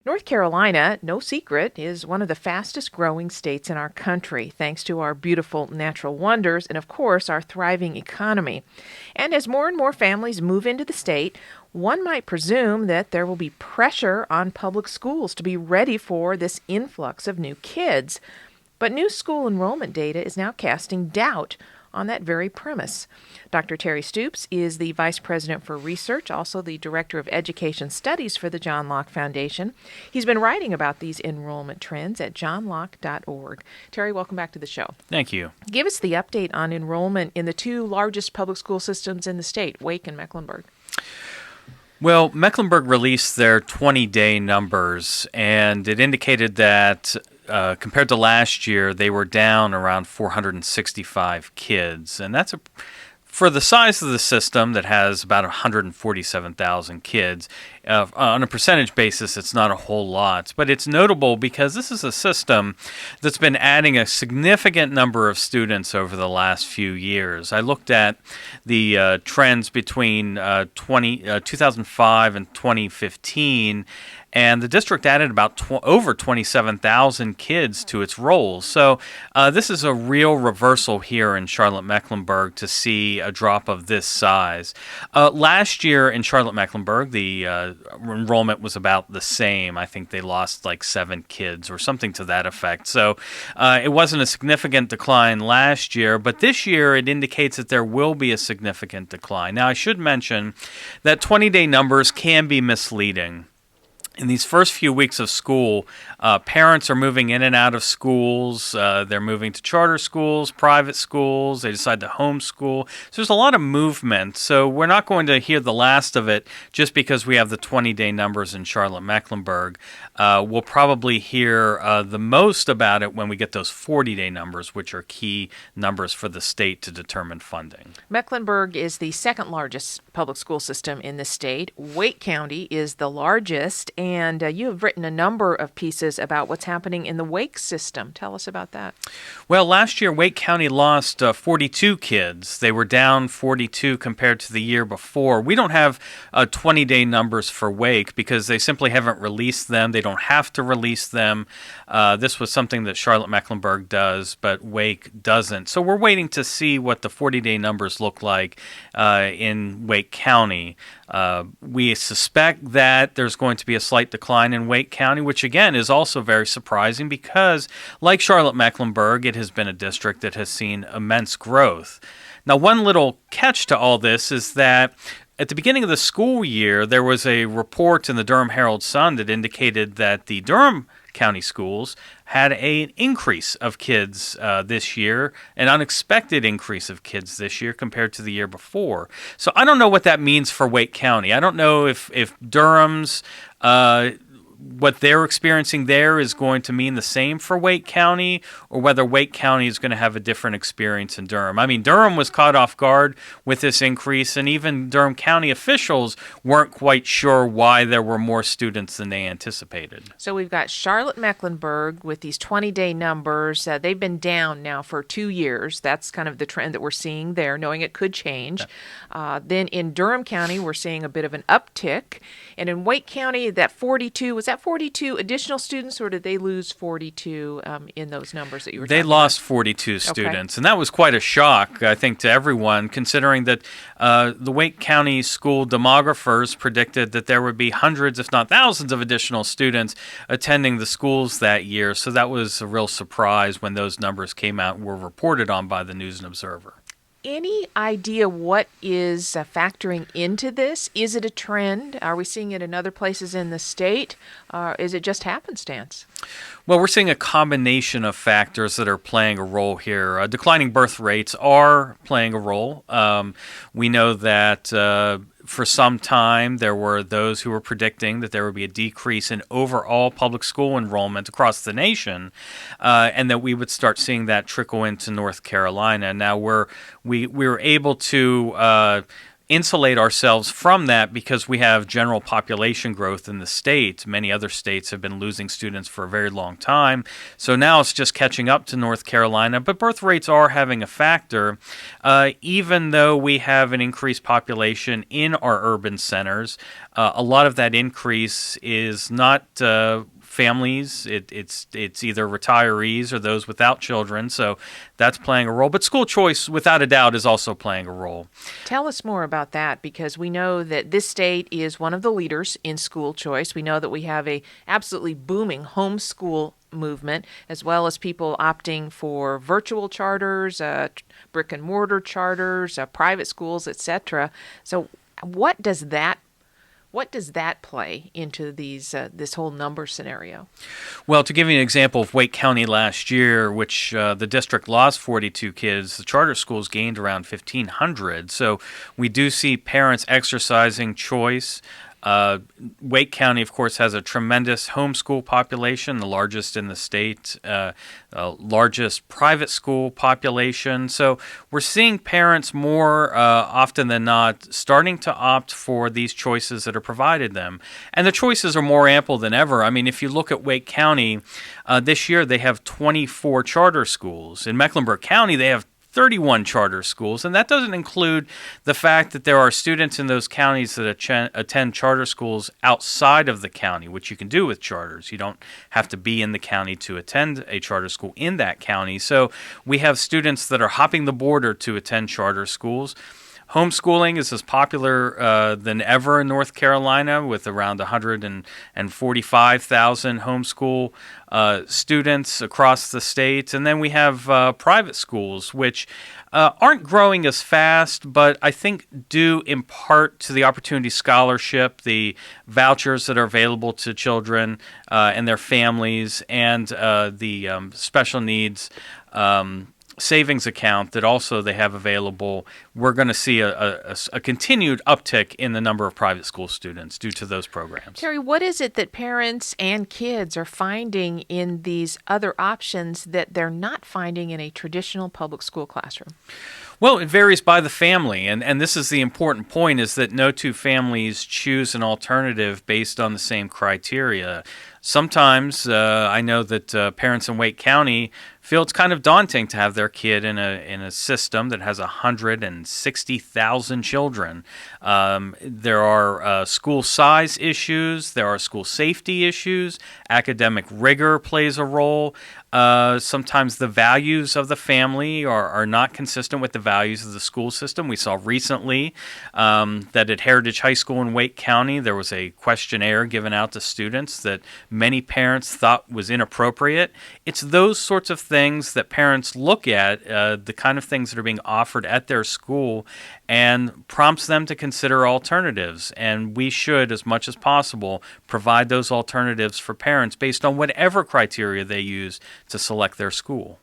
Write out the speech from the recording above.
North Carolina, no secret, is one of the fastest growing states in our country, thanks to our beautiful natural wonders and, of course, our thriving economy. And as more and more families move into the state, one might presume that there will be pressure on public schools to be ready for this influx of new kids. But new school enrollment data is now casting doubt on that very premise. Dr. Terry Stoops is the Vice President for Research, also the Director of Education Studies for the John Locke Foundation. He's been writing about these enrollment trends at johnlocke.org. Terry, welcome back to the show. Thank you. Give us the update on enrollment in the two largest public school systems in the state, Wake and Mecklenburg. Well, Mecklenburg released their 20-day numbers, and it indicated that compared to last year, they were down around 465 kids. And that's for the size of the system that has about 147,000 kids. On a percentage basis, it's not a whole lot. But it's notable because this is a system that's been adding a significant number of students over the last few years. I looked at the trends between 2005 and 2015, and the district added about over 27,000 kids to its rolls. So this is a real reversal here in Charlotte-Mecklenburg to see a drop of this size. Last year in Charlotte-Mecklenburg, the enrollment was about the same. I think they lost like 7 kids or something to that effect. So it wasn't a significant decline last year, but this year it indicates that there will be a significant decline. Now, I should mention that 20-day numbers can be misleading. In these first few weeks of school, parents are moving in and out of schools. They're moving to charter schools, private schools. They decide to homeschool. So there's a lot of movement. So we're not going to hear the last of it just because we have the 20-day numbers in Charlotte-Mecklenburg. We'll probably hear the most about it when we get those 40-day numbers, which are key numbers for the state to determine funding. Mecklenburg is the second largest public school system in the state. Wake County is the largest, and you have written a number of pieces about what's happening in the Wake system. Tell us about that. Well, last year, Wake County lost 42 kids. They were down 42 compared to the year before. We don't have 20-day numbers for Wake because they simply haven't released them. They don't have to release them. This was something that Charlotte-Mecklenburg does, but Wake doesn't. So we're waiting to see what the 40-day numbers look like in Wake County. We suspect that there's going to be a slight decline in Wake County, which again is also very surprising because, like Charlotte-Mecklenburg, it has been a district that has seen immense growth. Now, one little catch to all this is that at the beginning of the school year, there was a report in the Durham Herald-Sun that indicated that the Durham County schools had an increase of kids this year, an unexpected increase of kids this year compared to the year before. So I don't know what that means for Wake County. I don't know if Durham's what they're experiencing there is going to mean the same for Wake County, or whether Wake County is going to have a different experience in Durham. I mean, Durham was caught off guard with this increase, and even Durham County officials weren't quite sure why there were more students than they anticipated. So we've got Charlotte-Mecklenburg with these 20-day numbers. They've been down now for 2 years. That's kind of the trend that we're seeing there, knowing it could change. Then in Durham County, we're seeing a bit of an uptick. And in Wake County, that 42, was that 42 additional students, or did they lose 42 in those numbers that you were talking about? They lost 42 students, and that was quite a shock, I think, to everyone, considering that the Wake County school demographers predicted that there would be hundreds, if not thousands, of additional students attending the schools that year. So that was a real surprise when those numbers came out and were reported on by the News and Observer. Any idea what is factoring into this? Is it a trend? Are we seeing it in other places in the state? Is it just happenstance? Well, we're seeing a combination of factors that are playing a role here. Declining birth rates are playing a role. We know that for some time there were those who were predicting that there would be a decrease in overall public school enrollment across the nation, and that we would start seeing that trickle into North Carolina. Now we were able to insulate ourselves from that because we have general population growth in the state. Many other states have been losing students for a very long time. So now it's just catching up to North Carolina. But birth rates are having a factor. Even though we have an increased population in our urban centers, a lot of that increase is not families. It's either retirees or those without children. So that's playing a role. But school choice, without a doubt, is also playing a role. Tell us more about that, because we know that this state is one of the leaders in school choice. We know that we have a absolutely booming homeschool movement, as well as people opting for virtual charters, brick and mortar charters, private schools, etc. So what does that play into this whole number scenario? Well, to give you an example of Wake County last year, which the district lost 42 kids, the charter schools gained around 1,500. So we do see parents exercising choice. Wake County, of course, has a tremendous homeschool population, the largest in the state, largest private school population. So we're seeing parents more often than not starting to opt for these choices that are provided them. And the choices are more ample than ever. I mean, if you look at Wake County, this year they have 24 charter schools. In Mecklenburg County, they have 31 charter schools, and that doesn't include the fact that there are students in those counties that attend charter schools outside of the county, which you can do with charters. You don't have to be in the county to attend a charter school in that county. So we have students that are hopping the border to attend charter schools. Homeschooling is as popular than ever in North Carolina, with around 145,000 homeschool students across the state. And then we have private schools, which aren't growing as fast, but I think due in part to the Opportunity Scholarship, the vouchers that are available to children and their families, and the special needs savings account that also they have available. We're going to see a continued uptick in the number of private school students due to those programs. Terry, what is it that parents and kids are finding in these other options that they're not finding in a traditional public school classroom? Well, it varies by the family, and this is the important point, is that no two families choose an alternative based on the same criteria. Sometimes I know that parents in Wake County feel it's kind of daunting to have their kid in a system that has 160,000 children. There are school size issues, there are school safety issues, academic rigor plays a role. Sometimes the values of the family are not consistent with the values of the school system. We saw recently that at Heritage High School in Wake County, there was a questionnaire given out to students that many parents thought was inappropriate. It's those sorts of things that parents look at, the kind of things that are being offered at their school, and prompts them to consider alternatives. And we should, as much as possible, provide those alternatives for parents based on whatever criteria they use to select their school.